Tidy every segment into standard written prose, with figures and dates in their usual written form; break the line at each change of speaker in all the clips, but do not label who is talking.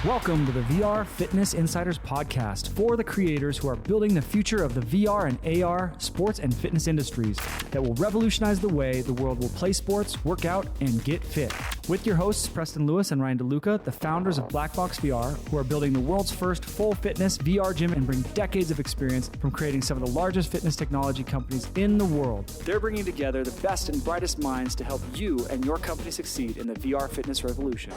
Welcome to the VR Fitness Insiders podcast for the creators who are building the future of the VR and AR sports and fitness industries that will revolutionize the way the world will play sports, work out, and get fit. With your hosts, Preston Lewis and Ryan DeLuca, the founders of Black Box VR, who are building the world's first full fitness VR gym and bring decades of experience from creating some of the largest fitness technology companies in the world. They're bringing together the best and brightest minds to help you and your company succeed in the VR fitness revolution.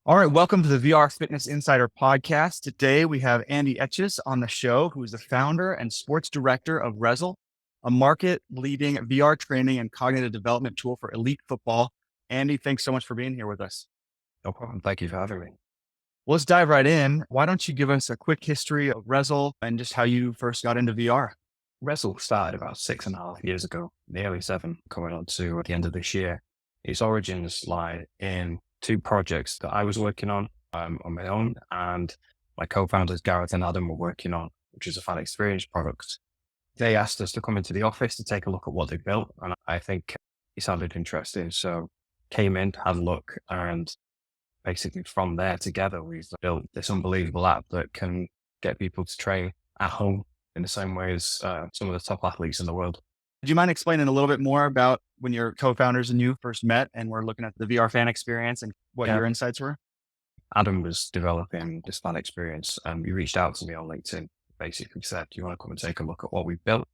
All right, welcome to the VR Fitness Insider podcast. Today we have Andy Etches on the show, who is the founder and sports director of Rezzil, a market-leading VR training and cognitive development tool for elite football. Andy, thanks so much for being here with us.
No problem. Thank you for having me.
Well, let's dive right in. Why don't you give us a quick history of Rezzil and just how you first got into VR?
Rezzil started about 6.5 years ago, nearly 7, coming on to the end of this year. Its origins lie in 2 projects that I was working on my own, and my co-founders Gareth and Adam were working on, which is a fan experience product. They asked us to come into the office to take a look at what they built, and I think it sounded interesting. So came in, had a look, and basically from there together, we've built this unbelievable app that can get people to train at home in the same way as some of the top athletes in the world.
Do you mind explaining a little bit more about when your co-founders and you first met and were looking at the VR fan experience and what your insights were?
Adam was developing this fan experience, and he reached out to me on LinkedIn, basically said, do you want to come and take a look at what we've built?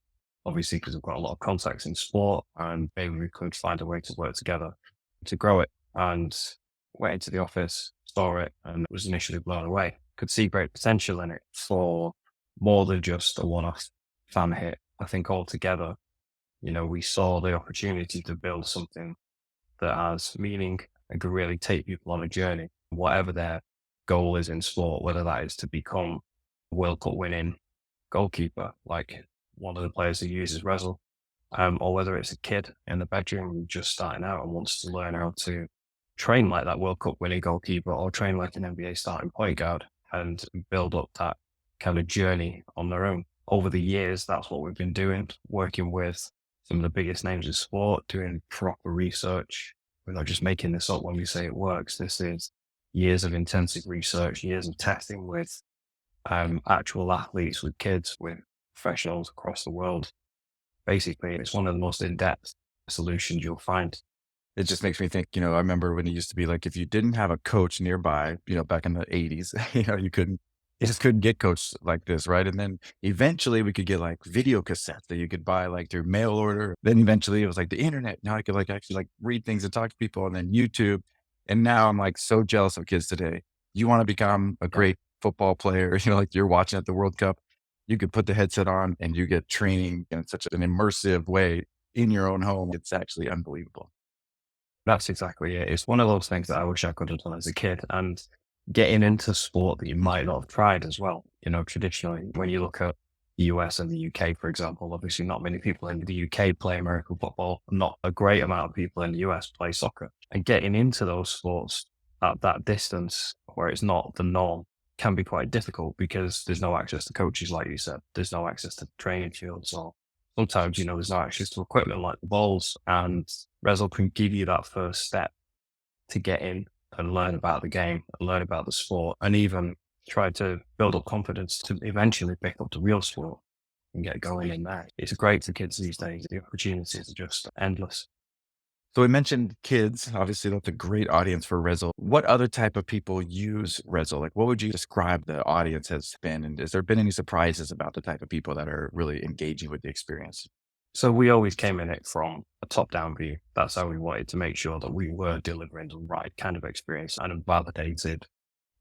Obviously, because we've got a lot of contacts in sport, and maybe we could find a way to work together to grow it. And went into the office, saw it, and was initially blown away. Could see great potential in it for more than just a one-off fan hit. I think altogether, we saw the opportunity to build something that has meaning and could really take people on a journey, whatever their goal is in sport, whether that is to become a World Cup winning goalkeeper, like one of the players who uses Rezzil, or whether it's a kid in the bedroom just starting out and wants to learn how to train like that World Cup winning goalkeeper or train like an NBA starting point guard and build up that kind of journey on their own. Over the years, that's what we've been doing, working with some of the biggest names in sport, doing proper research. We're not just making this up when we say it works. This is years of intensive research, years of testing with actual athletes, with kids, with professionals across the world. Basically, it's one of the most in-depth solutions you'll find.
It just makes me think, I remember when it used to be like, if you didn't have a coach nearby, back in the 80s, you just couldn't get coached like this, right? And then eventually we could get like video cassettes that you could buy like through mail order. Then eventually it was like the internet. Now I could actually read things and talk to people, and then YouTube. And now I'm so jealous of kids today. You want to become a great football player, like you're watching at the World Cup, you could put the headset on and you get training in such an immersive way in your own home. It's actually unbelievable.
That's exactly it. It's one of those things that I wish I could have done as a kid, and getting into sport that you might not have tried as well. Traditionally, when you look at the US and the UK, for example, obviously not many people in the UK play American football. Not a great amount of people in the US play soccer. And getting into those sports at that distance where it's not the norm can be quite difficult because there's no access to coaches, like you said. There's no access to training fields, or sometimes, there's no access to equipment like the balls. And Rezzil can give you that first step to get in and learn about the game and learn about the sport, and even try to build up confidence to eventually pick up the real sport and get going in there. It's great for kids these days. The opportunities are just endless.
So we mentioned kids. Obviously, that's a great audience for Rezzil. What other type of people use Rezzil? Like, what would you describe the audience has been? And has there been any surprises about the type of people that are really engaging with the experience?
So we always came in it from a top-down view. That's how we wanted to make sure that we were delivering the right kind of experience and a validated,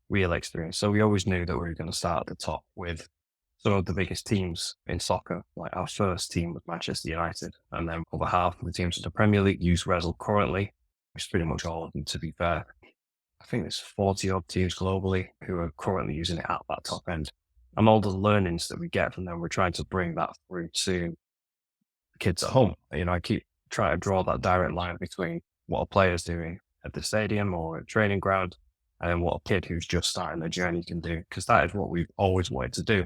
real experience. So we always knew that we were going to start at the top with some of the biggest teams in soccer. Like our first team was Manchester United, and then over half of the teams in the Premier League use Rezzil currently, which is pretty much all of them, to be fair. I think there's 40-odd teams globally who are currently using it at that top end. And all the learnings that we get from them, we're trying to bring that through to kids at home. I keep trying to draw that direct line between what a player's doing at the stadium or a training ground and then what a kid who's just starting their journey can do, because that is what we've always wanted to do.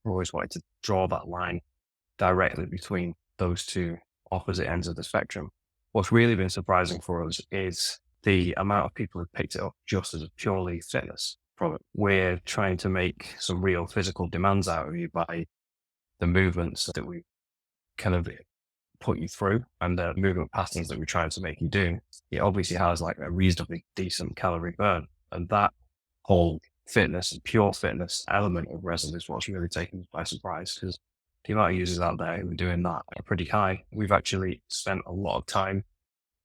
We've always wanted to draw that line directly between those two opposite ends of the spectrum. What's really been surprising for us is the amount of people who picked it up just as a purely fitness product. We're trying to make some real physical demands out of you by the movements that we kind of put you through and the movement patterns that we're trying to make you do. It obviously has like a reasonably decent calorie burn, and that whole fitness and pure fitness element of Rezzil is what's really taken us by surprise, because the amount of users out there who are doing that are pretty high. We've actually spent a lot of time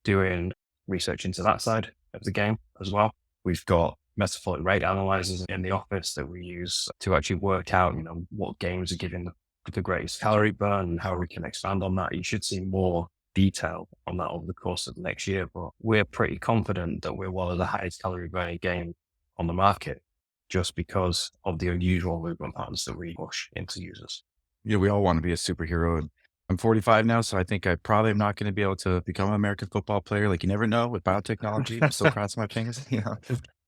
doing research into that side of the game as well. We've got metabolic rate analyzers in the office that we use to actually work out, what games are giving the greatest calorie burn and how we can expand on that. You should see more detail on that over the course of the next year, but we're pretty confident that we're one of the highest calorie burning game on the market just because of the unusual movement patterns that we push into users.
We all want to be a superhero. And I'm 45 now, so I think I probably am not going to be able to become an American football player. Like, you never know with biotechnology. I'm still crossing my fingers,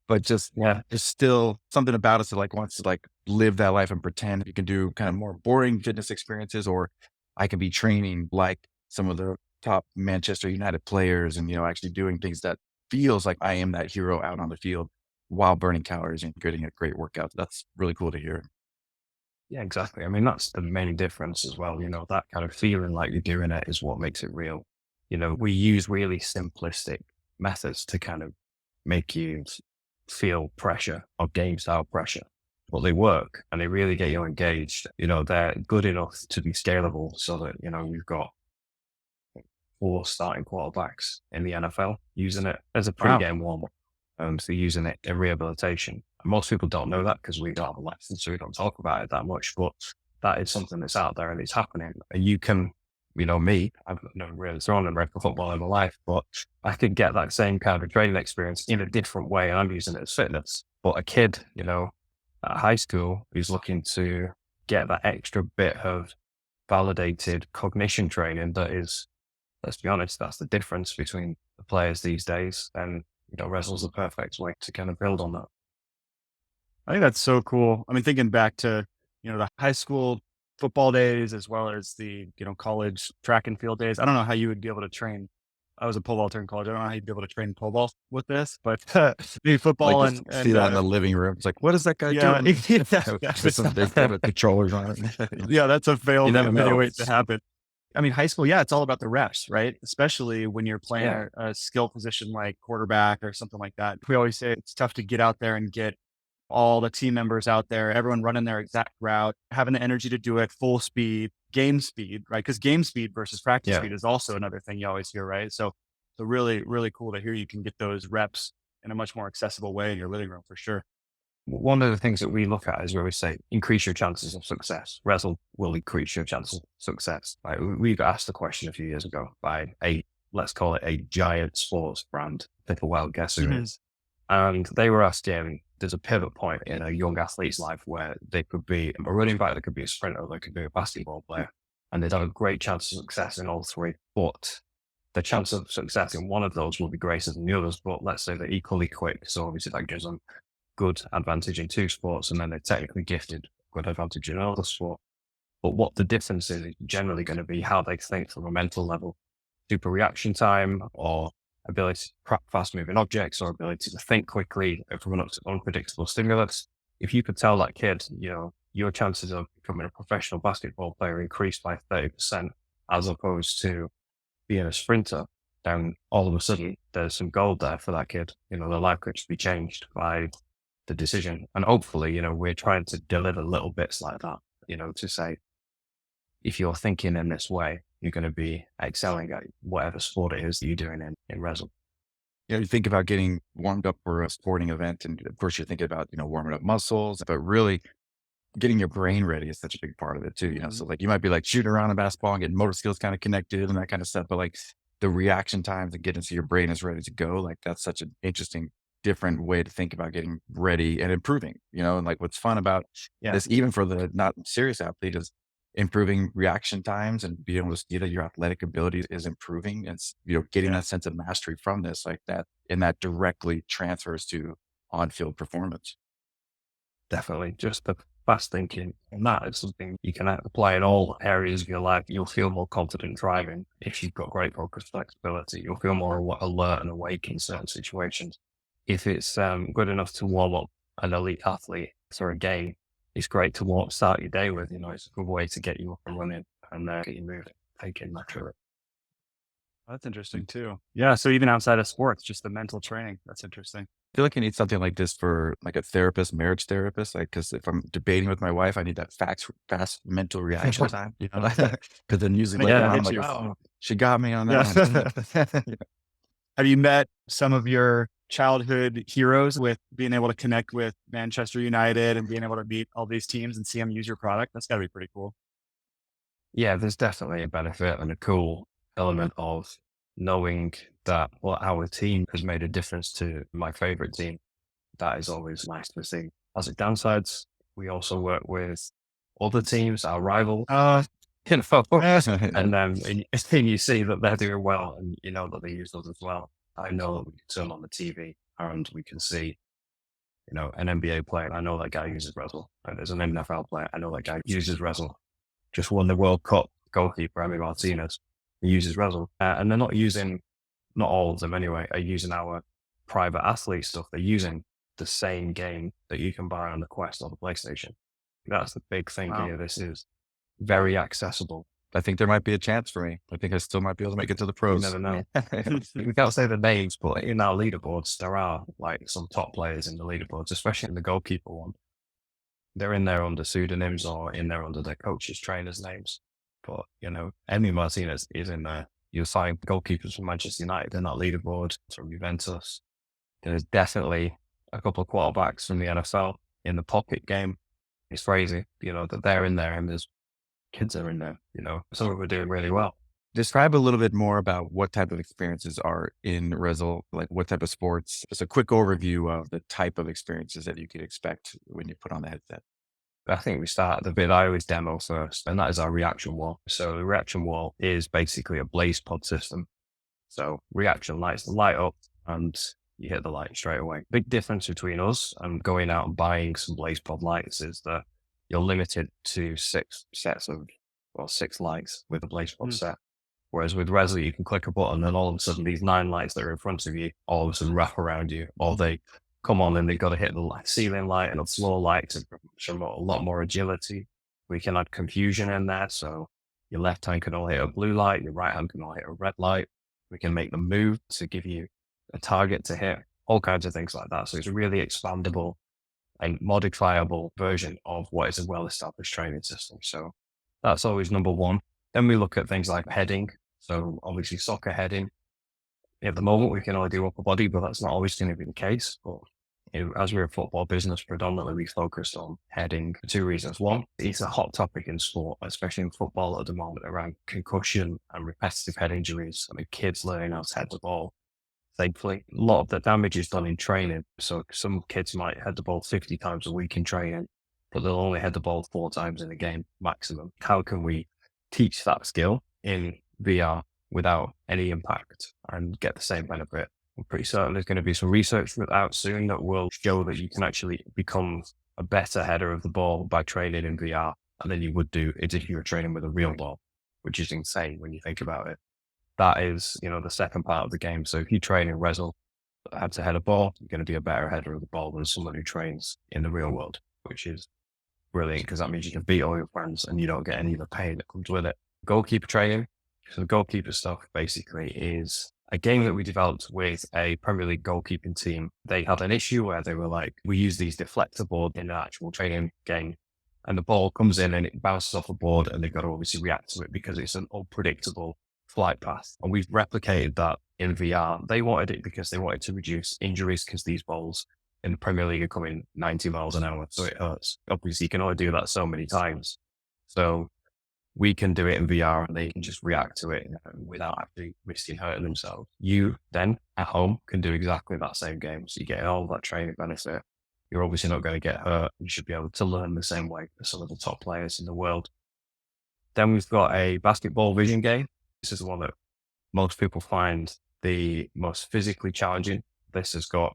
But there's still something about us that like wants to like live that life and pretend you can do kind of more boring fitness experiences, or I can be training like some of the top Manchester United players and, actually doing things that feels like I am that hero out on the field while burning calories and getting a great workout. That's really cool to hear.
Yeah, exactly. I mean, that's the main difference as well. That kind of feeling like you're doing it is what makes it real. We use really simplistic methods to kind of make you feel pressure or game style pressure, but they work and they really get you engaged. They're good enough to be scalable so that, we've got 4 starting quarterbacks in the NFL using it as a pre-game warm-up. So using it in rehabilitation. Most people don't know that because we don't have a license, so we don't talk about it that much, but that is something that's out there and it's happening. And you can, me, I've never really thrown American football in my life, but I could get that same kind of training experience in a different way, and I'm using it as fitness. But a kid, at high school who's looking to get that extra bit of validated cognition training that is, let's be honest, that's the difference between the players these days. And Rezzil's the perfect way to kind of build on that.
I think that's so cool. I mean, thinking back to, the high school football days as well as the, college track and field days. I don't know how you would be able to train. I was a pole vaulter in college. I don't know how you'd be able to train pole vault with this, but the football
like
and
see that in the living room. It's like, what is that guy doing? With some big controllers on it.
Yeah, that's a fail.
You never know.
Wait to happen. I mean, high school, it's all about the reps, right? Especially when you're playing a skill position like quarterback or something like that. We always say it's tough to get out there and get all the team members out there, everyone running their exact route, having the energy to do it, full speed, game speed, right? Because game speed versus practice speed is also another thing you always hear, right? So really, really cool to hear you can get those reps in a much more accessible way in your living room for sure.
One of the things that we look at is where we say, increase your chances of success. Rezzil will increase your chances of success. Like, we got asked the question a few years ago by let's call it a giant sports brand. People well guess who it is. And they were asking, there's a pivot point in a young athlete's life where they could be a running back, they could be a sprinter, they could be a basketball player, and they'd have a great chance of success in all three. But the chance of success in one of those will be greater than the others, but let's say they're equally quick. So obviously that gives them good advantage in 2 sports, and then they're technically gifted, good advantage in another sport. But what the difference is generally going to be how they think from a mental level. Super reaction time, or ability to crack fast moving objects, or ability to think quickly from an unpredictable stimulus. If you could tell that kid, your chances of becoming a professional basketball player increased by 30%, as opposed to being a sprinter, then all of a sudden there's some gold there for that kid. Their life could be changed by the decision. And hopefully, we're trying to deliver little bits like that, to say, if you're thinking in this way, you're going to be excelling at whatever sport it is that you're doing in Rezzil.
You think about getting warmed up for a sporting event, and of course you're thinking about, warming up muscles, but really getting your brain ready is such a big part of it too. So like you might be like shooting around a basketball and getting motor skills kind of connected and that kind of stuff, but like the reaction times and getting so your brain is ready to go, like that's such an interesting, different way to think about getting ready and improving, and like what's fun about this, even for the not serious athlete, is improving reaction times and being able to see that your athletic ability is improving, and getting that sense of mastery from this, like that, and that directly transfers to on-field performance.
Definitely. Just the fast thinking. And that is something you can apply in all areas of your life. You'll feel more confident driving if you've got great focus flexibility. You'll feel more alert and awake in certain situations. If it's good enough to warm up an elite athlete for a game, it's great to start your day with. It's a good way to get you up and running and get you moving, taking naturally.
That's interesting too. Yeah. So even outside of sports, just the mental training. That's interesting.
I feel like I need something like this for like a therapist, marriage therapist. Like, because if I'm debating with my wife, I need that fast mental reaction time. Because then usually later on, I'm like, oh, she got me on that one.
Have you met some of your childhood heroes with being able to connect with Manchester United and being able to meet all these teams and see them use your product? That's got to be pretty cool.
Yeah, there's definitely a benefit and a cool element of knowing that our team has made a difference to my favorite team. That is always nice to see. As it downsides, we also work with other teams, our rivals, and then you see that they're doing well and you know that they use us as well. I know that we can turn on the TV and we can see, an NBA player. I know that guy uses Rezzil. And there's an NFL player. I know that guy uses Rezzil. Just won the World Cup goalkeeper, Emi Martinez. He uses Rezzil. And they're not all of them anyway, are using our private athlete stuff. They're using the same game that you can buy on the Quest or the PlayStation. That's the big thing here. This is very accessible.
I think there might be a chance for me. I think I still might be able to make it to the pros.
You never know. We can't say the names, but in our leaderboards, there are like some top players in the leaderboards, especially in the goalkeeper one. They're in there under pseudonyms or in there under their coaches, trainers' names. But, Emi Martinez is in there. You'll find goalkeepers from Manchester United in that leaderboard, from Juventus. There's definitely a couple of quarterbacks from the NFL in the pocket game. It's crazy, that they're in there and there's kids are in there, some of them are doing really well.
Describe a little bit more about what type of experiences are in Rezzil, like what type of sports, just a quick overview of the type of experiences that you could expect when you put on the headset.
I think we start at the bit I always demo first, and that is our reaction wall. So the reaction wall is basically a blaze pod system. So reaction lights light up and you hit the light straight away. Big difference between us and going out and buying some blaze pod lights is that you're limited to 6 lights with a blaze pod set. Whereas with Rezzil, you can click a button and all of a sudden these 9 lights that are in front of you, all of a sudden wrap around you, or they come on and they've got to hit the ceiling light and the floor light to show a lot more agility. We can add confusion in there. So your left hand can only hit a blue light, your right hand can only hit a red light. We can make them move to give you a target to hit, all kinds of things like that. So it's a really expandable and modifiable version of what is a well-established training system. So that's always number one. Then we look at things like heading. So obviously soccer heading. At the moment, we can only do upper body, but that's not always going to be the case. But as we're a football business, predominantly we focus on heading for 2 reasons. One, it's a hot topic in sport, especially in football at the moment, around concussion and repetitive head injuries. I mean, kids learning how to head the ball. Thankfully, a lot of the damage is done in training. So some kids might head the ball 50 times a week in training, but they'll only head the ball 4 times in a game maximum. How can we teach that skill in VR without any impact and get the same benefit? I'm pretty certain there's going to be some research out soon that will show that you can actually become a better header of the ball by training in VR than you would do if you were training with a real ball, which is insane when you think about it. That is, the second part of the game. So if you train in Rezzil how to head a ball, you're going to be a better header of the ball than someone who trains in the real world, which is brilliant because that means you can beat all your friends and you don't get any of the pain that comes with it. Goalkeeper training. So the goalkeeper stuff basically is a game that we developed with a Premier League goalkeeping team. They had an issue where they were like, we use these deflector boards in an actual training game and the ball comes in and it bounces off the board and they've got to obviously react to it because it's an unpredictable flight path. And we've replicated that in VR. They wanted it because they wanted to reduce injuries because these balls in the Premier League are coming 90 miles an hour. So it hurts. Obviously you can only do that so many times. So we can do it in VR and they can just react to it without actually risking hurting themselves. You then at home can do exactly that same game. So you get all that training benefit. You're obviously not going to get hurt. You should be able to learn the same way as some of the top players in the world. Then we've got a basketball vision game. This is the one that most people find the most physically challenging. This has got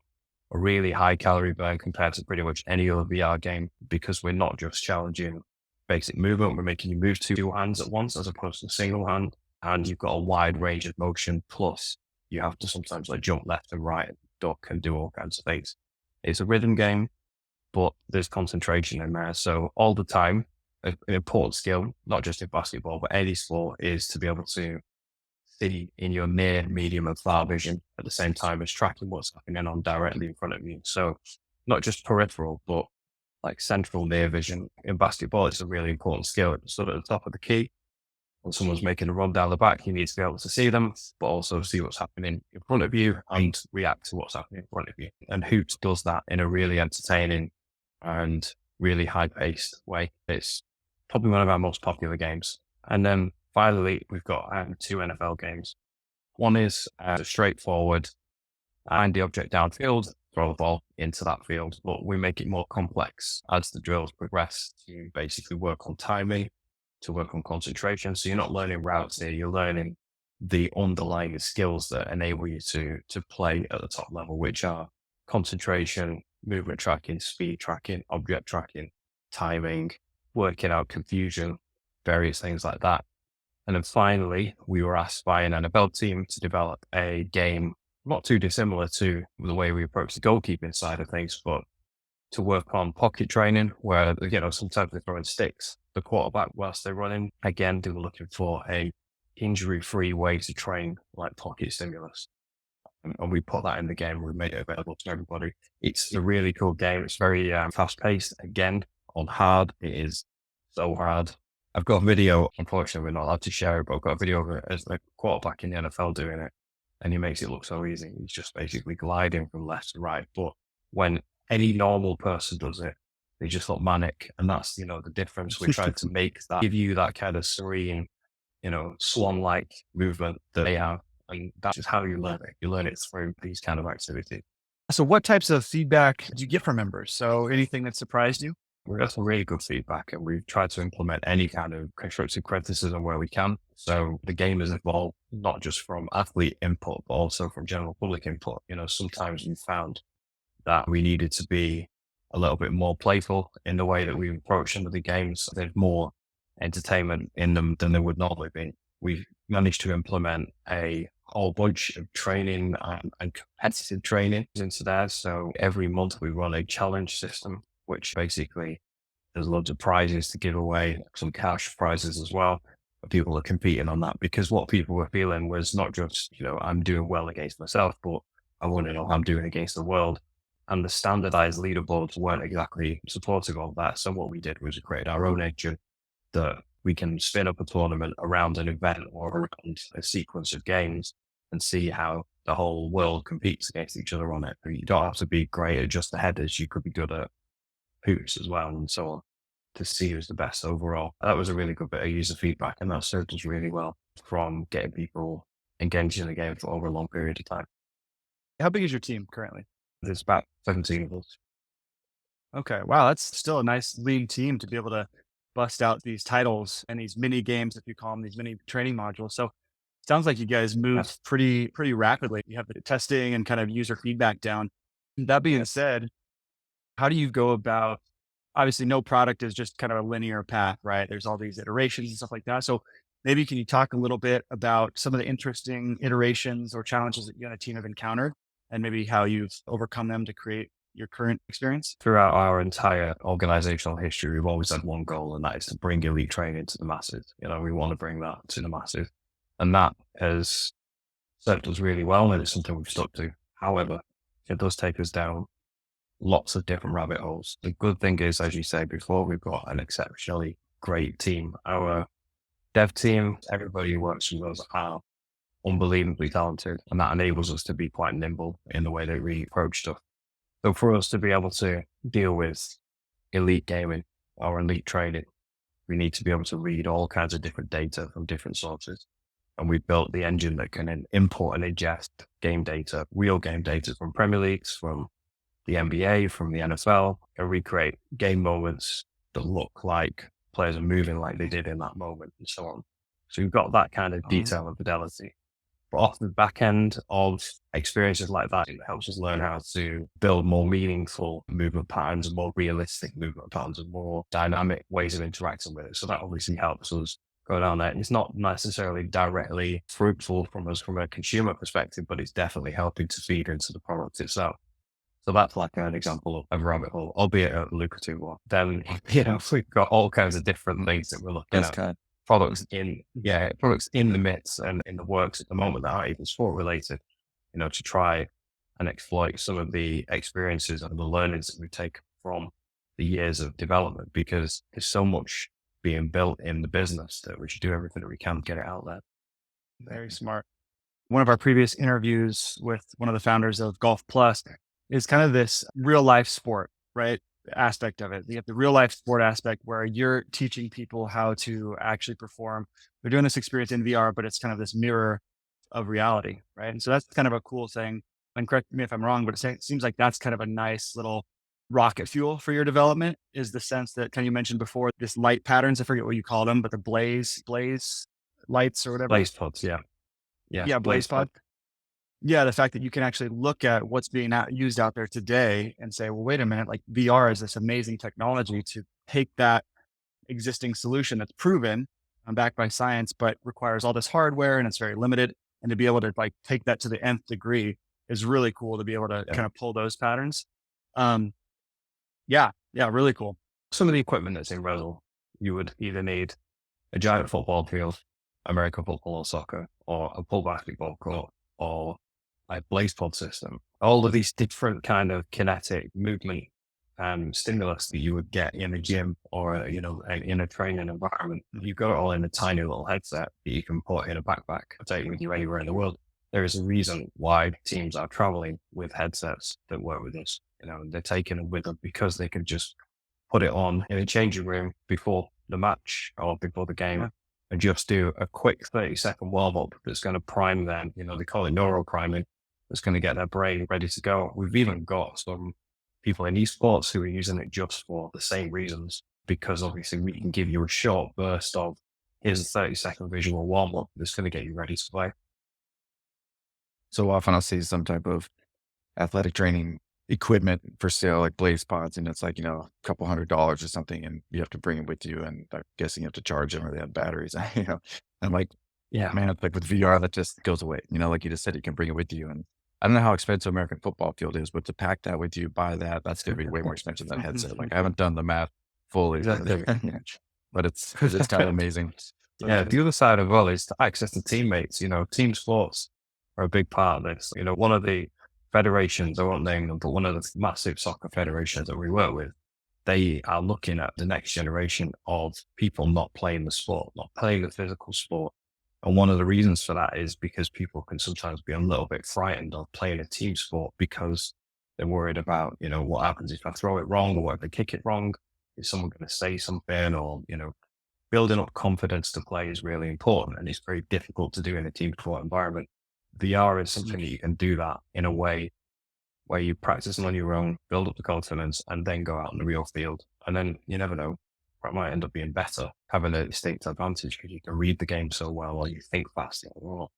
a really high calorie burn compared to pretty much any other VR game, because we're not just challenging basic movement, we're making you move two hands at once as opposed to a single hand. And you've got a wide range of motion. Plus, you have to sometimes like jump left and right, and duck, and do all kinds of things. It's a rhythm game, but there's concentration in there. So all the time, an important skill, not just in basketball, but any sport, is to be able to see in your near, medium, and far vision at the same time as tracking what's happening on directly in front of you. So not just peripheral, but like central near vision. In basketball, it's a really important skill. It's sort of at the top of the key. When someone's making a run down the back, you need to be able to see them, but also see what's happening in front of you and react to what's happening in front of you. And Hoops does that in a really entertaining and really high-paced way. It's probably one of our most popular games. And then finally, we've got 2 NFL games. One is straightforward, find the object downfield, throw the ball into that field, but we make it more complex as the drills progress to basically work on timing, to work on concentration. So you're not learning routes here, you're learning the underlying skills that enable you to play at the top level, which are concentration, movement tracking, speed tracking, object tracking, timing, working out confusion, various things like that. And then finally, we were asked by an NFL team to develop a game not too dissimilar to the way we approach the goalkeeping side of things, but to work on pocket training, where, sometimes they're throwing sticks the quarterback whilst they're running. Again, they were looking for a injury-free way to train like pocket stimulus. And we put that in the game. We made it available to everybody. It's a really cool game. It's very fast-paced. Again, on hard. It is so hard. I've got a video. Unfortunately, we're not allowed to share it, but I've got a video of it as a quarterback in the NFL doing it. And he makes it look so easy. He's just basically gliding from left to right. But when any normal person does it, they just look manic. And that's, the difference. We're trying to make that, give you that kind of serene, swan-like movement that they have. And that's just how you learn it. You learn it through these kind of activities.
So what types of feedback do you get from members? So anything that surprised you?
We got some really good feedback, and we've tried to implement any kind of constructive criticism where we can. So the game has evolved not just from athlete input, but also from general public input. Sometimes we found that we needed to be a little bit more playful in the way that we approach some of the games. There's more entertainment in them than there would normally be. We've managed to implement a whole bunch of training and competitive training into there. So every month we run a challenge system, which basically there's loads of prizes to give away, some cash prizes as well. But people are competing on that, because what people were feeling was not just, I'm doing well against myself, but I want to know how I'm doing against the world. And the standardized leaderboards weren't exactly supportive of that. So what we did was we created our own engine that we can spin up a tournament around an event or around a sequence of games and see how the whole world competes against each other on it. You don't have to be great at just the headers. You could be good at hoops as well, and so on, to see who's the best overall. That was a really good bit of user feedback, and that served us really well from getting people engaged in the game for over a long period of time.
How big is your team currently?
There's about 17 of us.
Okay. Wow. That's still a nice lean team to be able to bust out these titles and these mini games, if you call them, these mini training modules. So it sounds like you guys moved pretty rapidly. You have the testing and kind of user feedback down. That being said, how do you go about, obviously no product is just kind of a linear path, right? There's all these iterations and stuff like that. So maybe can you talk a little bit about some of the interesting iterations or challenges that you and a team have encountered, and maybe how you've overcome them to create your current experience?
Throughout our entire organizational history, we've always had one goal, and that is to bring elite training to the masses. We want to bring that to the masses. And that has served us really well, and it's something we've stuck to. However, it does take us down lots of different rabbit holes. The good thing is, as you said before, we've got an exceptionally great team. Our dev team, everybody who works with us are unbelievably talented, and that enables us to be quite nimble in the way that we approach stuff. So for us to be able to deal with elite gaming or elite training, we need to be able to read all kinds of different data from different sources. And we built the engine that can import and ingest game data, real game data from Premier Leagues, from the NBA, from the NFL, and recreate game moments that look like players are moving like they did in that moment, and so on. So you've got that kind of detail and fidelity. But off the back end of experiences like that, it helps us learn how to build more meaningful movement patterns and more realistic movement patterns and more dynamic ways of interacting with it. So that obviously helps us go down there. It's not necessarily directly fruitful from us from a consumer perspective, but it's definitely helping to feed into the product itself. So that's like an example of a rabbit hole, albeit a lucrative one. Then, we've got all kinds of different things that we're looking
That's
at.
kind
Products in the midst and in the works at the moment that aren't even sport related, to try and exploit some of the experiences and the learnings that we take from the years of development, because there's so much being built in the business that we should do everything that we can to get it out there.
Very smart. One of our previous interviews with one of the founders of Golf Plus is kind of this real life sport, right? Aspect of it. You have the real life sport aspect where you're teaching people how to actually perform. They're doing this experience in VR, but it's kind of this mirror of reality, right? And so that's kind of a cool thing. And correct me if I'm wrong, but it seems like that's kind of a nice little rocket fuel for your development, is the sense that kind of you mentioned before, this light patterns, I forget what you called them, but the blaze lights or whatever.
Blaze pods, yeah.
Yeah, blaze pod. Yeah, the fact that you can actually look at what's being used out there today and say, well, wait a minute, like VR is this amazing technology to take that existing solution that's proven and backed by science, but requires all this hardware and it's very limited. And to be able to like take that to the nth degree is really cool to be able to kind of pull those patterns. Yeah, really cool.
Some of the equipment that's in Rezzil, you would either need a giant football field, American football or soccer, or a pull basketball court, or a blaze pod system. All of these different kind of kinetic movement and stimulus that you would get in a gym or, in a training environment. You've got it all in a tiny little headset that you can put in a backpack and take with you anywhere in the world. There is a reason why teams are traveling with headsets that work with us. They're taking them with them because they can just put it on in a changing room before the match or before the game and just do a quick 30-second warm-up that's going to prime them. They call it neural priming. That's going to get their brain ready to go. We've even got some people in esports who are using it just for the same reasons, because obviously we can give you a short burst of, here's a 30-second visual warm-up that's going to get you ready to play.
So often I'll see some type of athletic training equipment for sale, like blaze pods, and it's like, a couple $100 or something, and you have to bring it with you, and I'm guessing you have to charge them or they have batteries. I'm like, yeah, man, it's like with VR, that just goes away. Like you just said, you can bring it with you. And I don't know how expensive American football field is, but to pack that with you, buy that's going to be way more expensive than a headset. Like I haven't done the math fully, but it's kind of amazing.
Yeah. The other side of well is to access to teammates. Team sports are a big part of this. One of the federations, I won't name them, but one of the massive soccer federations that we work with, they are looking at the next generation of people not playing the sport, not playing the physical sport. And one of the reasons for that is because people can sometimes be a little bit frightened of playing a team sport because they're worried about, what happens if I throw it wrong, or what if I kick it wrong? Is someone going to say something? Or, building up confidence to play is really important, and it's very difficult to do in a team sport environment. VR is something that you can do that in a way where you practice on your own, build up the confidence, and then go out in the real field. And then you never know, it might end up being better, having a distinct advantage because you can read the game so well, or you think faster, or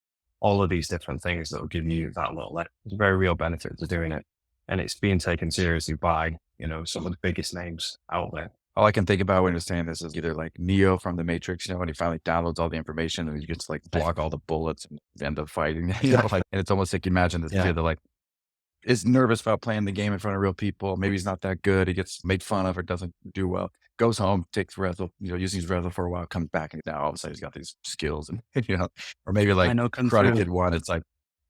all of these different things that will give you that little, there's a very real benefit to doing it. And it's being taken seriously by, some of the biggest names out there.
All I can think about when you're saying this is either like Neo from the Matrix, when he finally downloads all the information and he gets to like block all the bullets and end up fighting, and it's almost like you imagine this kid that like is nervous about playing the game in front of real people. Maybe he's not that good. He gets made fun of or doesn't do well. Goes home, takes Rezzil, uses Rezzil for a while, comes back, and now all of a sudden he's got these skills, and or maybe like Karate Kid 1, it's like,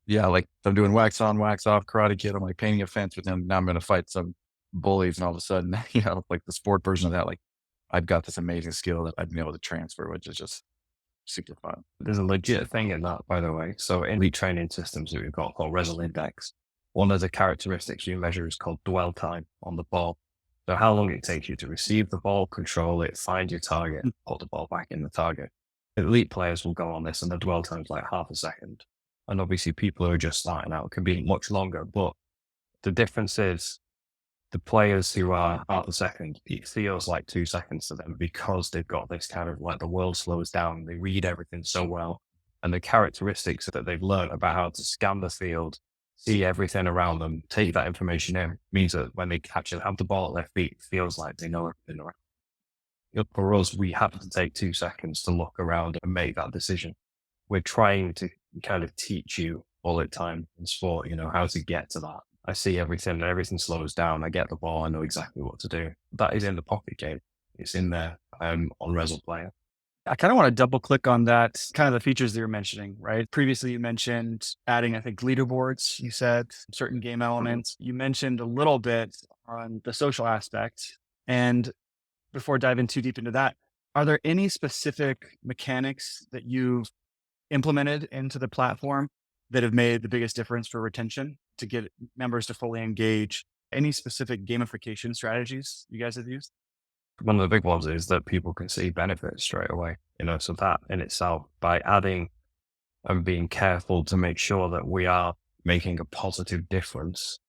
like I'm doing wax on, wax off Karate Kid. I'm like painting a fence with him. Now I'm going to fight some bullies, and all of a sudden, like the sport version of that, like I've got this amazing skill that I've been able to transfer, which is just super fun.
There's a legit thing in that, by the way. So in the training systems that we've got called Rezzil Index, one of the characteristics you measure is called dwell time on the ball. So how long it takes you to receive the ball, control it, find your target, put the ball back in the target. Elite players will go on this and the dwell time is like half a second. And obviously people who are just starting out can be much longer, but the difference is the players who are half a second, it feels like 2 seconds to them because they've got this kind of like the world slows down. They read everything so well. and the characteristics that they've learned about how to scan the field, see everything around them, take that information in, means that when they catch and have the ball at their feet, it feels like they know everything around. For us, we have to take 2 seconds to look around and make that decision. We're trying to kind of teach you bullet time in sport, how to get to that. I see everything and everything slows down. I get the ball. I know exactly what to do. That is in the pocket game. It's in there on Rezzil Player.
I kind of want to double click on that, kind of the features that you're mentioning, right? Previously, you mentioned adding, I think, leaderboards, you said certain game elements. You mentioned a little bit on the social aspect. And before diving too deep into that, are there any specific mechanics that you've implemented into the platform that have made the biggest difference for retention to get members to fully engage? Any specific gamification strategies you guys have used?
One of the big ones is that people can see benefits straight away, so that in itself, by adding and being careful to make sure that we are making a positive difference,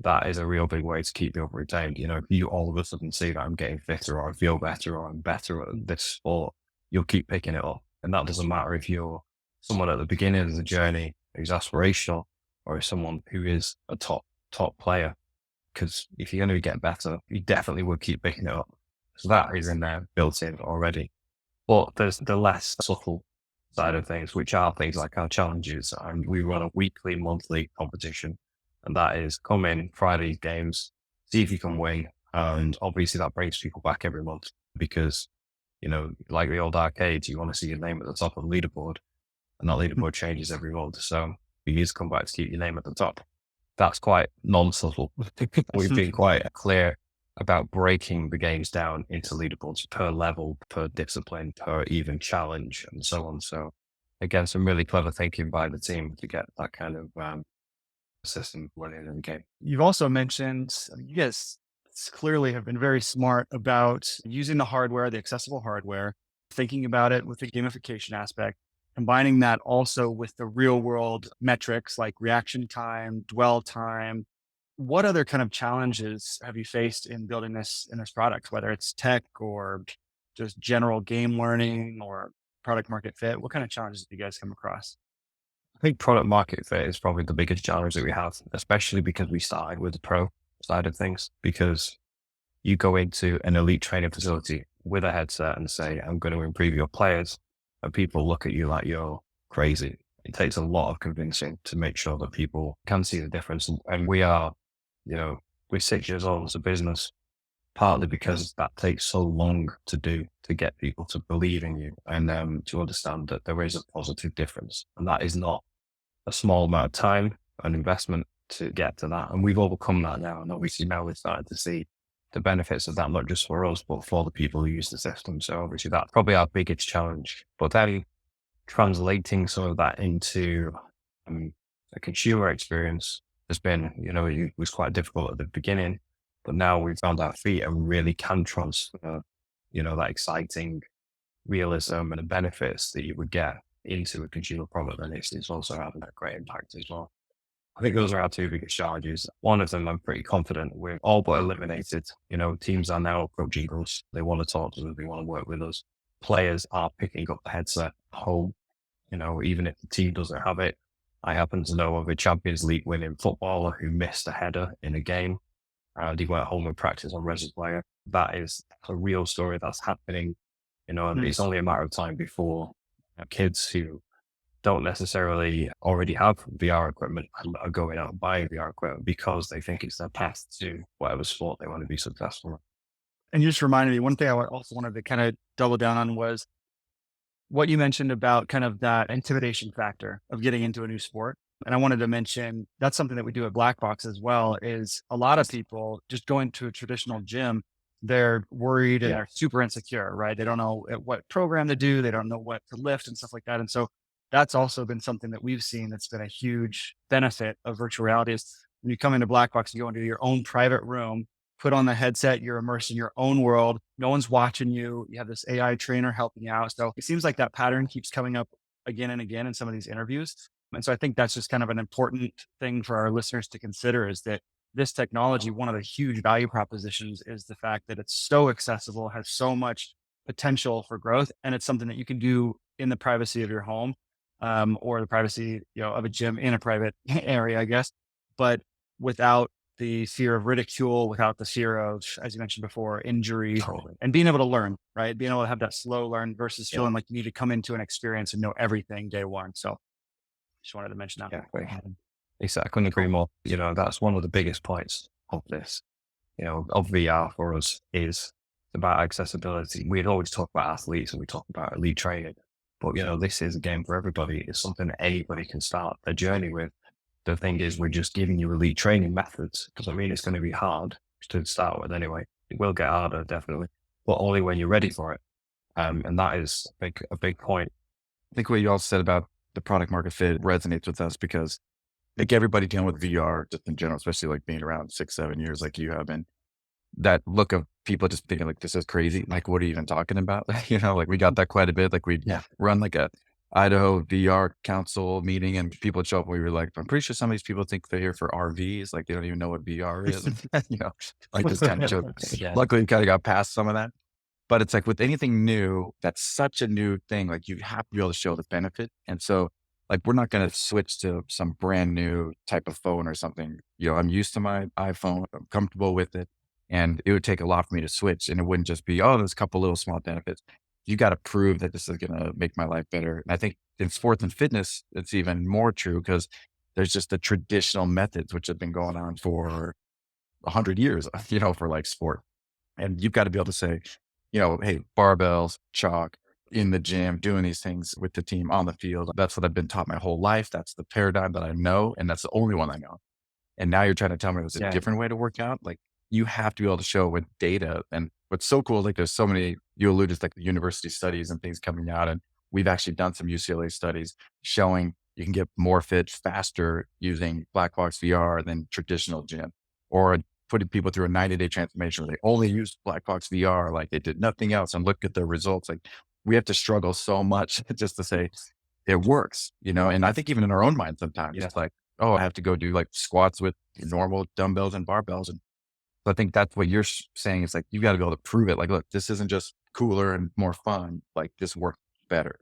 that is a real big way to keep people retained. If you all of a sudden see that I'm getting fitter or I feel better or I'm better at this sport, you'll keep picking it up. And that doesn't matter if you're someone at the beginning of the journey who's aspirational or someone who is a top player. Because if you're going to get better, you definitely will keep picking it up. So that is in there built in already. But there's the less subtle side of things, which are things like our challenges. And we run a weekly, monthly competition. And that is come in Friday games, see if you can win. And obviously that brings people back every month because, like the old arcades, you want to see your name at the top of the leaderboard. And that leaderboard changes every month. So you need to come back to keep your name at the top. That's quite non-subtle. We've been quite clear about breaking the games down into leaderboards per level, per discipline, per even challenge, and so on. So again, some really clever thinking by the team to get that kind of system running in the game.
You've also mentioned, you guys clearly have been very smart about using the hardware, the accessible hardware, thinking about it with the gamification aspect, combining that also with the real world metrics like reaction time, dwell time. What other kind of challenges have you faced in building this in this product, whether it's tech or just general game learning or product market fit? What kind of challenges do you guys come across?
I think product market fit is probably the biggest challenge that we have, especially because we started with the pro side of things. Because you go into an elite training facility with a headset and say, I'm going to improve your players, and people look at you like you're crazy. It takes a lot of convincing to make sure that people can see the difference. And we are, we're 6 years old as a business, partly because that takes so long to do, to get people to believe in you and to understand that there is a positive difference. And that is not a small amount of time and investment to get to that. And we've overcome that now. And obviously now we're starting to see the benefits of that, not just for us, but for the people who use the system. So obviously that's probably our biggest challenge. But then translating some of that into a consumer experience has been, it was quite difficult at the beginning, but now we've found our feet and really can transfer, that exciting realism and the benefits that you would get into a consumer product. And it's also having a great impact as well. I think those are our two biggest challenges. One of them, I'm pretty confident we're all but eliminated. Teams are now approaching us. They want to talk to us. They want to work with us. Players are picking up the headset at home. Even if the team doesn't have it. I happen to know of a Champions League winning footballer who missed a header in a game. And he went home and practiced on Rezzil Player. That is a real story that's happening. And it's only a matter of time before kids who don't necessarily already have VR equipment are going out and buying VR equipment because they think it's their path to whatever sport they want to be successful.
And you just reminded me, one thing I also wanted to kind of double down on was what you mentioned about kind of that intimidation factor of getting into a new sport. And I wanted to mention that's something that we do at Black Box as well, is a lot of people just going to a traditional gym, they're worried and they're super insecure, right? They don't know what program to do. They don't know what to lift and stuff like that. And so that's also been something that we've seen that's been a huge benefit of virtual reality is when you come into Black Box, you go into your own private room, put on the headset, you're immersed in your own world. No one's watching you. You have this AI trainer helping you out. So it seems like that pattern keeps coming up again and again in some of these interviews. And so I think that's just kind of an important thing for our listeners to consider is that this technology, one of the huge value propositions is the fact that it's so accessible, has so much potential for growth. And it's something that you can do in the privacy of your home. or the privacy, of a gym in a private area, I guess, but without the fear of ridicule, without the fear of, as you mentioned before, injury,
Totally.
and being able to learn, right? Being able to have that slow learn versus
Yeah.
feeling like you need to come into an experience and know everything day one. So just wanted to mention that.
Yeah. Exactly. I couldn't agree more. That's one of the biggest points of this, of VR for us is about accessibility. We'd always talk about athletes and we talk about elite training, but this is a game for everybody. It's something that anybody can start their journey with. The thing is, we're just giving you elite training methods. Doesn't mean it's going to be hard to start with anyway. It will get harder, definitely, but only when you're ready for it. And that is a big point.
I think what you all said about the product market fit resonates with us because like everybody dealing with VR just in general, especially like being around 6-7 years like you have been, that look of people just thinking like, this is crazy. Like, what are you even talking about? Like we got that quite a bit. Like we'd run like a Idaho VR council meeting and people would show up and we were like, I'm pretty sure some of these people think they're here for RVs. Like they don't even know what VR is, like this kind of joke.
Yeah.
Luckily we kind of got past some of that. But it's like with anything new, that's such a new thing. Like you have to be able to show the benefit. And so like, we're not going to switch to some brand new type of phone or something. I'm used to my iPhone. I'm comfortable with it. And it would take a lot for me to switch. And it wouldn't just be, oh, there's a couple little small benefits. You got to prove that this is going to make my life better. And I think in sports and fitness, it's even more true because there's just the traditional methods, which have been going on for 100 years, for like sport. And you've got to be able to say, hey, barbells, chalk, in the gym, doing these things with the team on the field. That's what I've been taught my whole life. That's the paradigm that I know. And that's the only one I know. And now you're trying to tell me there's a different way to work out. Like you have to be able to show with data. And what's so cool, like there's so many, you alluded to like the university studies and things coming out. And we've actually done some UCLA studies showing you can get more fit faster using black box VR than traditional gym, or putting people through a 90-day transformation where they only use black box VR, like they did nothing else and look at the results. Like we have to struggle so much just to say it works, and I think even in our own mind sometimes it's like, oh, I have to go do like squats with normal dumbbells and barbells. And so I think that's what you're saying. It's like, you got to be able to prove it. Like, look, this isn't just cooler and more fun. Like this works better.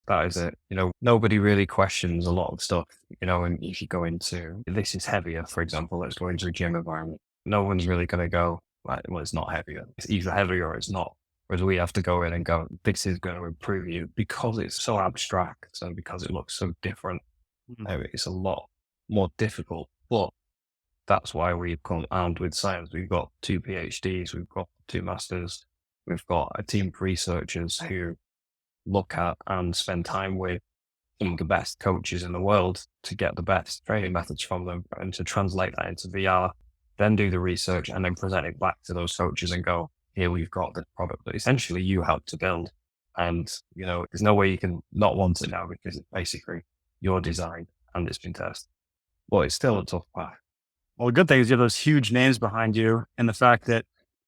That is it. Nobody really questions a lot of stuff, and if you go into, this is heavier, for example, let's go into a gym environment. No one's really going to go, well, it's not heavier. It's either heavier or it's not. Whereas we have to go in and go, this is going to improve you because it's so abstract and because it looks so different. It's a lot more difficult, but that's why we've come armed with science. We've got 2 PhDs, we've got 2 masters, we've got a team of researchers who look at and spend time with some of the best coaches in the world to get the best training methods from them and to translate that into VR, then do the research and then present it back to those coaches and go, here we've got the product that essentially you helped to build. And, there's no way you can not want it now because it's basically your design and it's been tested. Well, it's still a tough path.
Well, the good thing is you have those huge names behind you, and the fact that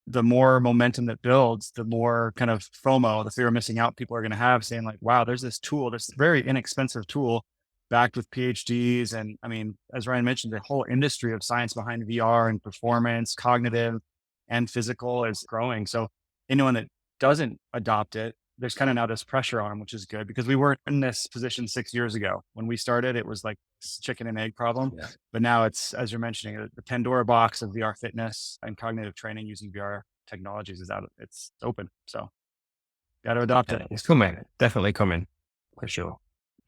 the more momentum that builds, the more kind of FOMO, the fear of missing out, people are going to have, saying like, wow, there's this tool, this very inexpensive tool backed with PhDs. And I mean, as Ryan mentioned, the whole industry of science behind VR and performance, cognitive and physical is growing. So anyone that doesn't adopt it, there's kind of now this pressure on them, which is good because we weren't in this position 6 years ago. When we started, it was like chicken and egg problem. Yeah. But now it's, as you're mentioning, the Pandora box of VR fitness and cognitive training using VR technologies is out. It's open. So got to adopt it.
It's coming. Definitely coming for sure.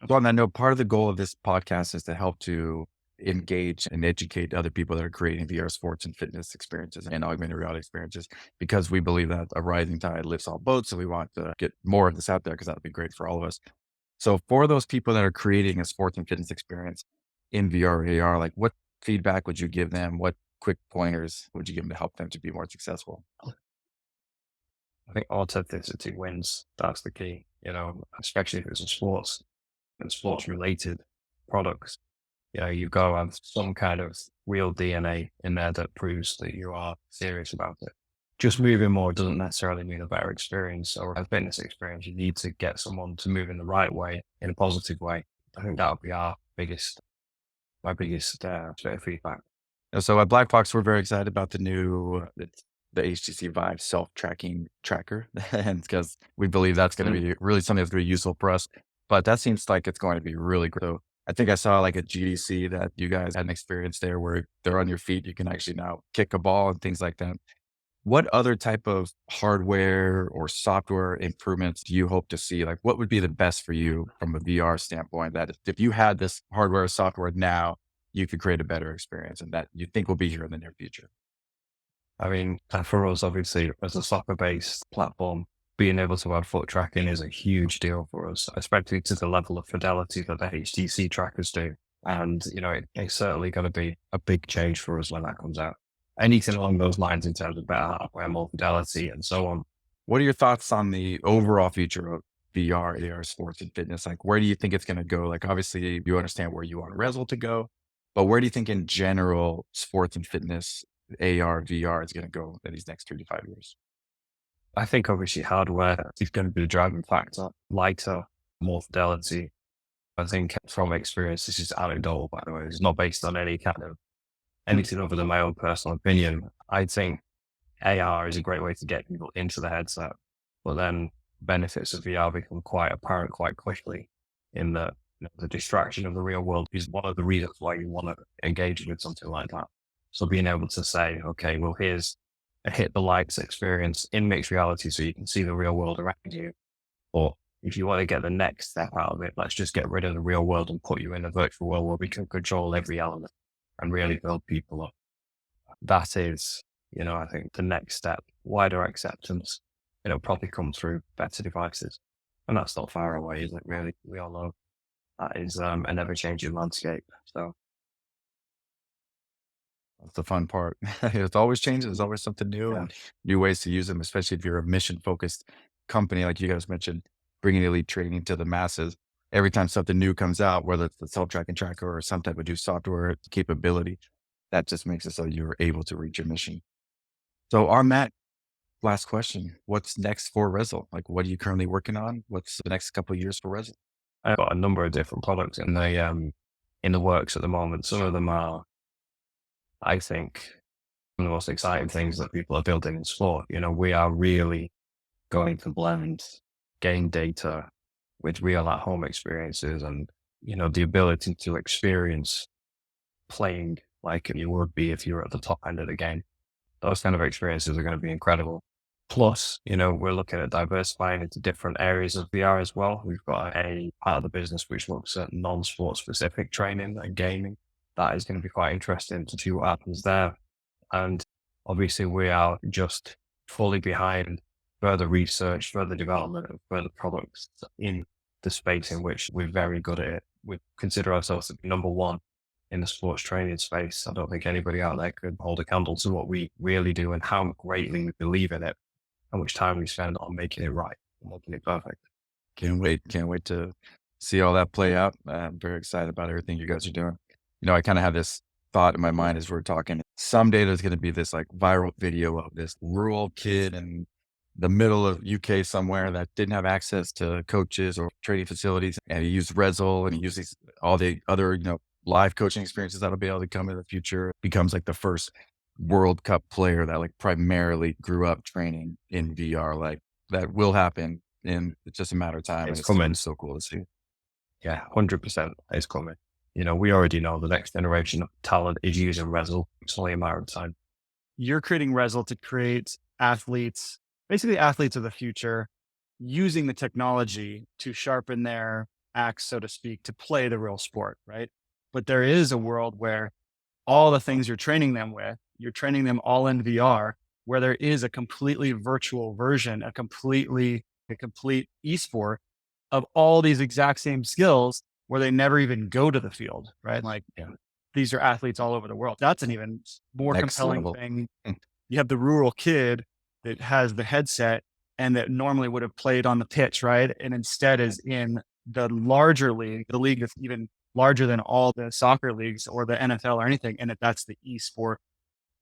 So on that note, part of the goal of this podcast is to help to engage and educate other people that are creating VR sports and fitness experiences and augmented reality experiences, because we believe that a rising tide lifts all boats. So we want to get more of this out there because that would be great for all of us. So for those people that are creating a sports and fitness experience in VR or AR, like what feedback would you give them? What quick pointers would you give them to help them to be more successful?
I think authenticity wins. That's the key, especially if it's a sports and sports related products. You go have some kind of real DNA in there that proves that you are serious about it. Just moving more doesn't necessarily mean a better experience or a fitness experience. You need to get someone to move in the right way, in a positive way. I think that would be my biggest bit of feedback.
So at Black Box, we're very excited about the new, the HTC Vive self-tracking tracker. And because we believe that's going to be really something that's going to be useful for us. but that seems like it's going to be really great. So I think I saw like a GDC that you guys had an experience there where they're on your feet. You can actually now kick a ball and things like that. What other type of hardware or software improvements do you hope to see? Like, what would be the best for you from a VR standpoint that if you had this hardware or software now, you could create a better experience and that you think will be here in the near future?
I mean, for us, obviously, as a soccer-based platform, being able to add foot tracking is a huge deal for us, especially to the level of fidelity that the HTC trackers do. And, it's certainly going to be a big change for us when that comes out. Anything along those lines in terms of better hardware, more fidelity, and so on.
What are your thoughts on the overall future of VR, AR, sports and fitness? Like, where do you think it's going to go? Like, obviously, you understand where you want Rezzil to go, but where do you think in general sports and fitness, AR, VR is going to go in these next 3 to 5 years?
I think obviously hardware is going to be the driving factor, lighter, more fidelity. I think from experience, this is anecdotal, by the way, it's not based on any kind of anything other than my own personal opinion. I think AR is a great way to get people into the headset, but then benefits of VR become quite apparent quite quickly in that the distraction of the real world is one of the reasons why you want to engage with something like that. So being able to say, okay, well, here's a hit the lights experience in mixed reality so you can see the real world around you. Or if you want to get the next step out of it, let's just get rid of the real world and put you in a virtual world where we can control every element and really build people up. That is, I think the next step, wider acceptance, it'll probably come through better devices. And that's not far away, is it really? We all know that is an ever-changing landscape. So
That's the fun part. It's always changing. There's always something new
yeah,
and new ways to use them, especially if you're a mission focused company, like you guys mentioned, bringing elite training to the masses. Every time something new comes out, whether it's the self tracking tracker or some type of new software capability, that just makes it so you're able to reach your mission. So on that last question, what's next for Rezzil? Like, what are you currently working on? What's the next couple of years for Rezzil?
I've got a number of different products in the works at the moment. Some of them are, I think, some of the most exciting things that people are building in sport. We are really going to blend game data with real at home experiences and, the ability to experience playing like you would be if you were at the top end of the game. Those kind of experiences are going to be incredible. Plus, we're looking at diversifying into different areas of VR as well. We've got a part of the business which looks at non-sport specific training and gaming. That is going to be quite interesting to see what happens there. And obviously we are just fully behind further research, further development of further products in the space in which we're very good at it. We consider ourselves to be number one in the sports training space. I don't think anybody out there could hold a candle to what we really do and how greatly we believe in it, how much time we spend on making it right, making it perfect.
Can't wait. Can't wait to see all that play out. I'm very excited about everything you guys are doing. I kind of have this thought in my mind as we're talking. Someday there's going to be this like viral video of this rural kid in the middle of UK somewhere that didn't have access to coaches or training facilities. And he used Rezzil and he uses all the other, live coaching experiences that'll be able to come in the future. Becomes like the first World Cup player that like primarily grew up training in VR. Like that will happen in it's just a matter of time.
It's
And
coming.
it's so cool to see.
Yeah, 100% it's coming. We already know the next generation of talent is using Rezzil. It's only a matter of time.
You're creating Rezzil to create athletes, basically athletes of the future, using the technology to sharpen their axe, so to speak, to play the real sport, right? But there is a world where all the things you're training them with, you're training them all in VR, where there is a completely virtual version, a complete esport of all these exact same skills where they never even go to the field, right? Like these are athletes all over the world. That's an even more
Next
compelling
level.
thing. You have the rural kid that has the headset and that normally would have played on the pitch, right? And instead is in the larger league, the league that's even larger than all the soccer leagues or the NFL or anything. And that's the esport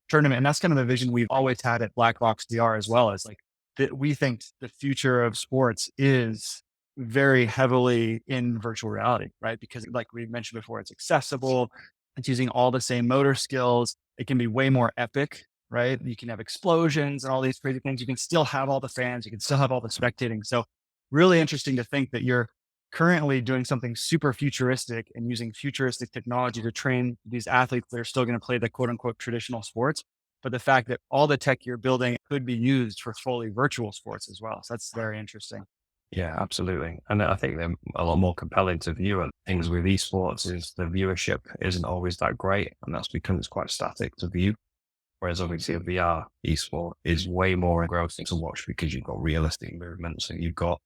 tournament. And that's kind of the vision we've always had at Black Box VR as well, as like that we think the future of sports is very heavily in virtual reality, right? Because like we mentioned before, it's accessible. It's using all the same motor skills. It can be way more epic, right? You can have explosions and all these crazy things. You can still have all the fans. You can still have all the spectating. So really interesting to think that you're currently doing something super futuristic and using futuristic technology to train these athletes that are still going to play the quote unquote traditional sports. But the fact that all the tech you're building could be used for fully virtual sports as well. So that's very interesting.
Yeah, absolutely. And I think they're a lot more compelling to view. And things with esports is the viewership isn't always that great. And that's because it's quite static to view. Whereas obviously a VR esport is way more engrossing to watch because you've got realistic movements and you've got,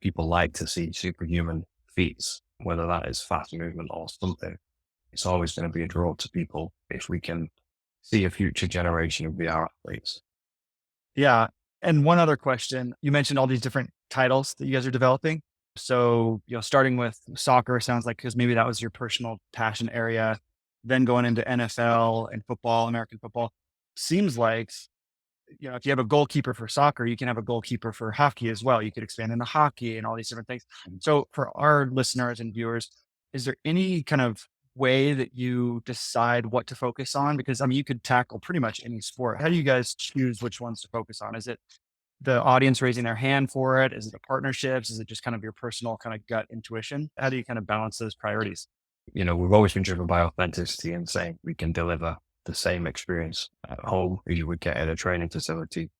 people like to see superhuman feats, whether that is fast movement or something. It's always going to be a draw to people if we can see a future generation of VR athletes.
Yeah. And one other question, you mentioned all these different titles that you guys are developing. So, starting with soccer sounds like, because maybe that was your personal passion area, then going into NFL and football, American football, seems like, if you have a goalkeeper for soccer, you can have a goalkeeper for hockey as well. You could expand into hockey and all these different things. So for our listeners and viewers, is there any kind of way that you decide what to focus on? Because you could tackle pretty much any sport. How do you guys choose which ones to focus on? Is it the audience raising their hand for it? Is it the partnerships? Is it just kind of your personal kind of gut intuition? How do you kind of balance those priorities?
We've always been driven by authenticity and saying we can deliver the same experience at home as you would get at a training facility.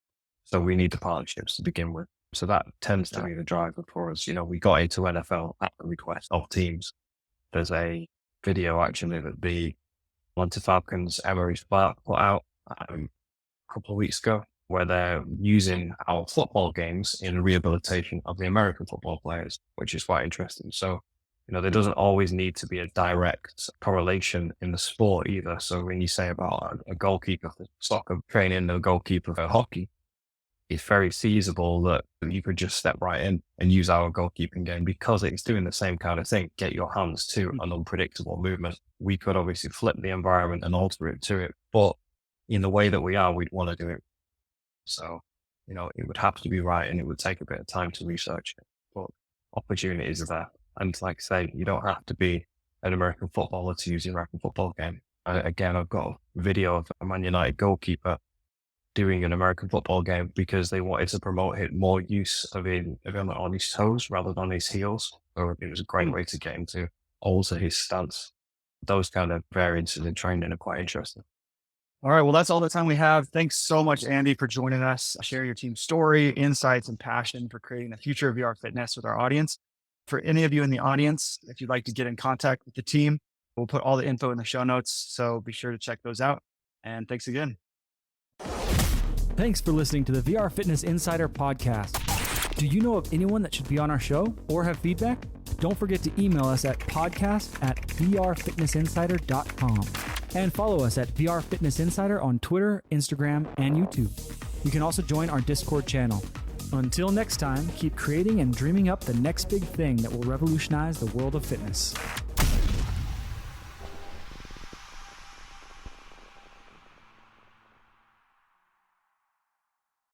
So we need the partnerships to begin with. So that tends to be the driver for us. We got into NFL at the request of teams. There's a video actually that the Atlanta Falcons Emery Spark put out a couple of weeks ago, where they're using our football games in rehabilitation of the American football players, which is quite interesting. So, there doesn't always need to be a direct correlation in the sport either. So when you say about a goalkeeper for soccer training, a goalkeeper for hockey, it's very feasible that you could just step right in and use our goalkeeping game because it's doing the same kind of thing. Get your hands to an unpredictable movement. We could obviously flip the environment and alter it to it, but in the way that we are, we'd want to do it. So, it would have to be right and it would take a bit of time to research it, but opportunities are there. And like I say, you don't have to be an American footballer to use the American football game. Again, I've got a video of a Man United goalkeeper doing an American football game because they wanted to promote more use of him on his toes rather than on his heels. So it was a great way to get him to alter his stance. Those kind of variances in training are quite interesting.
All right. Well, that's all the time we have. Thanks so much, Andy, for joining us. Share your team's story, insights, and passion for creating the future of VR fitness with our audience. For any of you in the audience, if you'd like to get in contact with the team, we'll put all the info in the show notes. So be sure to check those out. And thanks again.
Thanks for listening to the VR Fitness Insider podcast. Do you know of anyone that should be on our show or have feedback? Don't forget to email us at podcast@vrfitnessinsider.com and follow us at VR Fitness Insider on Twitter, Instagram, and YouTube. You can also join our Discord channel. Until next time, keep creating and dreaming up the next big thing that will revolutionize the world of fitness.